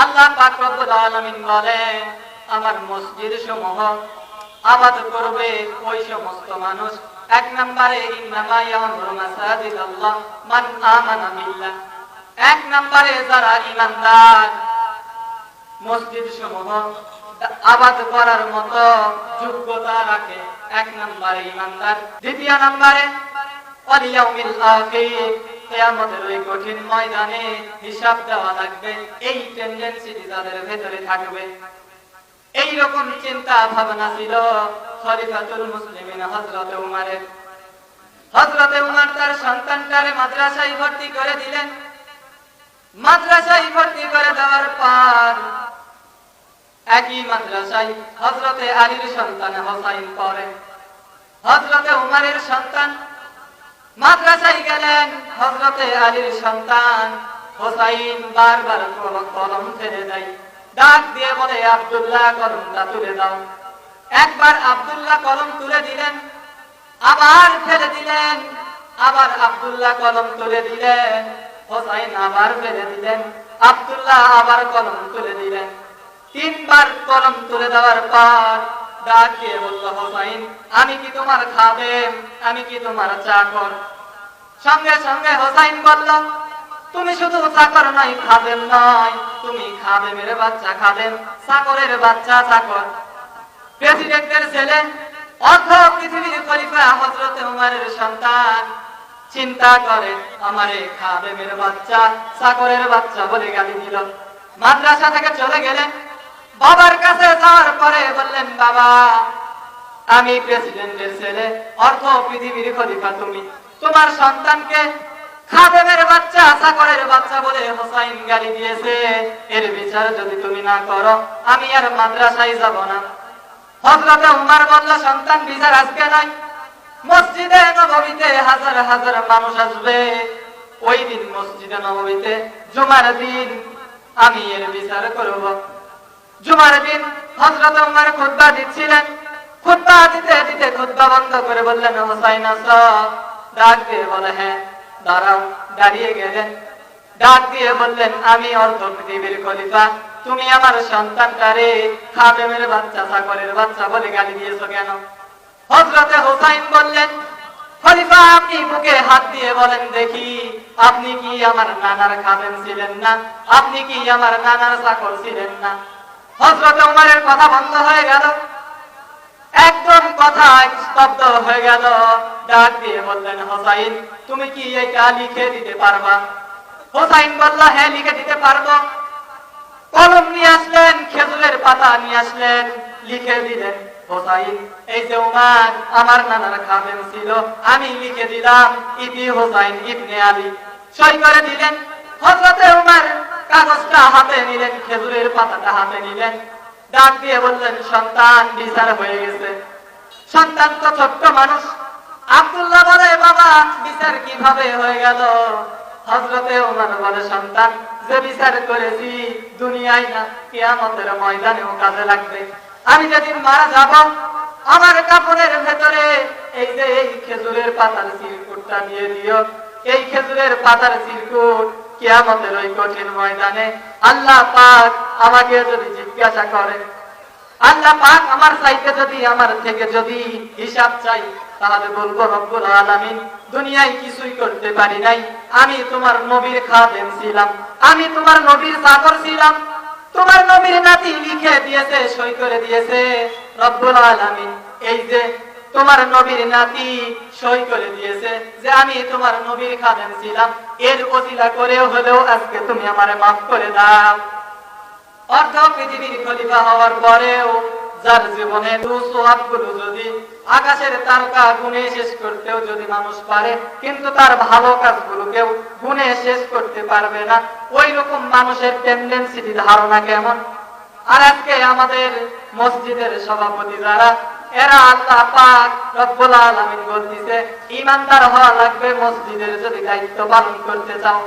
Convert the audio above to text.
আল্লাহ পাক রব্বুল আলামিন বলেন, আমার মসজিদ সমূহ আবাদ করবে ওই সমস্ত মানুষ। এক নম্বরে ইন্নামা ইয়ামুরু মাসাজিদাল্লাহ মান আমানা বিল্লাহ, এক নম্বরে যারা ঈমানদার, মসজিদ সমূহ আবাদ করার মতো যোগ্যতা রাখে, এক নম্বরে ঈমানদার। দ্বিতীয় নম্বরে ওয়াল ইয়াউমিল আখির, কিয়ামতের ওই কঠিন ময়দানে হিসাব দেওয়া লাগবে, এই টেন্ডেন্সি যাদের ভেতরে থাকবে। এই রকম চিন্তা ভাবনা ছিল খলিফাতুল মুসলিমিন হযরতে উমরের। হযরতে উমর তার সন্তানটারে মাদ্রাসায় ভর্তি করে দিলেন। মাদ্রাসায় ভর্তি করে দেওয়ার পর একই মাদ্রাসায় হযরতে আলীর সন্তান হোসাইন পড়ে। হযরতে উমরের সন্তান মাদ্রাসায় গেলেন, হযরতে আলীর সন্তান হোসাইন বারবার কলম ফেলে দেয়, ডাক দিয়ে বলে, আব্দুল্লাহ কলমটা তুলে দাও। একবার আব্দুল্লাহ কলম তুলে দিলেন, আবার ফেলে দিলেন, আবার আব্দুল্লাহ কলম তুলে দিলেন, হোসাইন আবার ফেলে দিলেন, আব্দুল্লাহ আবার কলম তুলে দিলেন। তিনবার কলম তুলে দেওয়ার পর ডাক দিয়ে বলল, হোসাইন আমি কি তোমার খাদেম, আমি কি তোমার চাকর? সঙ্গে সঙ্গে হোসাইন বলল, তুমি শুধু চাকর নয়, খাদেম নয়, তুমি খাদেমের বাচ্চা খাদেম, চাকরের বাচ্চা চাকর। প্রেসিডেন্টের ছেলে, অর্ধ পৃথিবীর খলিফা হযরতে উমরের সন্তান চিন্তা করে, আমারে খাদেমের বাচ্চা চাকরের বাচ্চা বলে গালি দিল। মাদ্রাসা থেকে চলে গেলেন। বাবার কাছে যাওয়ার পরে বললেন, বাবা আমি প্রেসিডেন্টের ছেলে, অর্ধ পৃথিবীর খলিফা, তুমি তোমার সন্তানকে খাদেমের বাচ্চা চাকরের বাচ্চা বলে হোসাইন গালি দিয়েছে, এর বিচার যদি তুমি না করো আমি আর মাদ্রাসায় যাব না। হযরতে উমর বলল, সন্তান বিচার আজকে নাই, মসজিদে নববীতে হাজার হাজার মানুষ আসবে, ওই দিন মসজিদে নববীতে জুমার দিন আমি এর বিচার করব। জুমার দিন হযরতে উমর খুতবা দিচ্ছিলেন। খুতবা দিতে দিতে খুতবা বন্ধ করে বললেন, হোসাইন আসো। ডাক দিয়ে বলে, হ্যাঁ। দাঁড়াও। দাঁড়িয়ে গেলেন। ডাক দিয়ে বললেন, আমি অর্ধ পৃথিবীর খলিফা, তুমি আমার সন্তানটারে খাদেমের বাচ্চা চাকরের বাচ্চা বলে গালি দিয়েছো কেন? হযরতে হোসাইন বললেন, খলিফা আপনি বুকে হাত দিয়ে বলেন দেখি, আপনি কি আমার নানার খাদেম ছিলেন না? আপনি কি আমার নানার চাকর ছিলেন না? হযরতে উমরের কথা বন্ধ হয়ে গেল, একদম কথা স্তব্ধ হয়ে গেল। ডাক দিয়ে বললেন, হোসাইন তুমি কি এটা লিখে দিতে পারবা? হোসাইন বলল, হ্যাঁ লিখে দিতে পারবো। কলম নিয়ে আসলেন, খেজুরের পাতা নিয়ে আসলেন, লিখে দিলেন, হোসাইন এই যে উমর আমার নানার খাদেম ছিল, আমি লিখে দিলাম ইতি হোসাইন ইবনে আলী। সই করে দিলেন। হযরতে উমর কাগজটা হাতে নিলেন, খেজুরের পাতাটা হাতে নিলেন। ডাক দিয়ে বললেন, সন্তান বিচার হয়ে গেছে। সন্তান তো ছোট্ট মানুষ। আব্দুল্লাহ বলে, বাবা বিচার কিভাবে হয়ে গেল? হযরতে উমর বলে, সন্তান যে বিচার করেছি দুনিয়ায় না, কিয়ামতের ময়দানেও কাজে লাগবে। আমি যেদিন মারা যাব, আমার কাপড়ের ভেতরে এই যে এই খেজুরের পাতার চিরকুটটা দিয়ে দিও। এই খেজুরের পাতার চিরকুট কিয়ামতের ওই কঠিন ময়দানে আল্লাহ পাক আমাকে যদি জিজ্ঞাসা করে, আল্লাহ পাক আমার চাইতে যদি, আমার থেকে যদি হিসাব চাই, তাহলে বলবো, রব্বুল আলামিন দুনিয়ায় কিছুই করতে পারি নাই, আমি তোমার নবীর খাদেম ছিলাম, আমি তোমার নবীর চাকর ছিলাম। তোমার নবীর নাতি লিখে দিয়েছে, সই করে দিয়েছে রব্বুল আলামিন, এই যে তোমার নবীর নাতি সই করে দিয়েছে যে আমি তোমার নবীর খাদেম ছিলাম, এর ওসিলা করেও হলেও আজকে তুমি আমারে মাফ করে দাও। অর্ধ পৃথিবীর খলিফা হওয়ার পরেও যার জীবনে সওয়াবগুলো যদি আকাশের তারকা গুণে শেষ করতেও যদি মানুষ পারে, কিন্তু তার ভালো কাজগুলোকেও গুণে শেষ করতে পারবে না, ওই রকম মানুষের টেন্ডেন্সি ধারণা কেমন? আর আজকে আমাদের মসজিদের সভাপতি যারা, এরা আল্লাহ পাক রব্বুল আলামিন বলতেছে, ঈমানদার হওয়া লাগবে মসজিদের যদি দায়িত্ব পালন করতে চাও।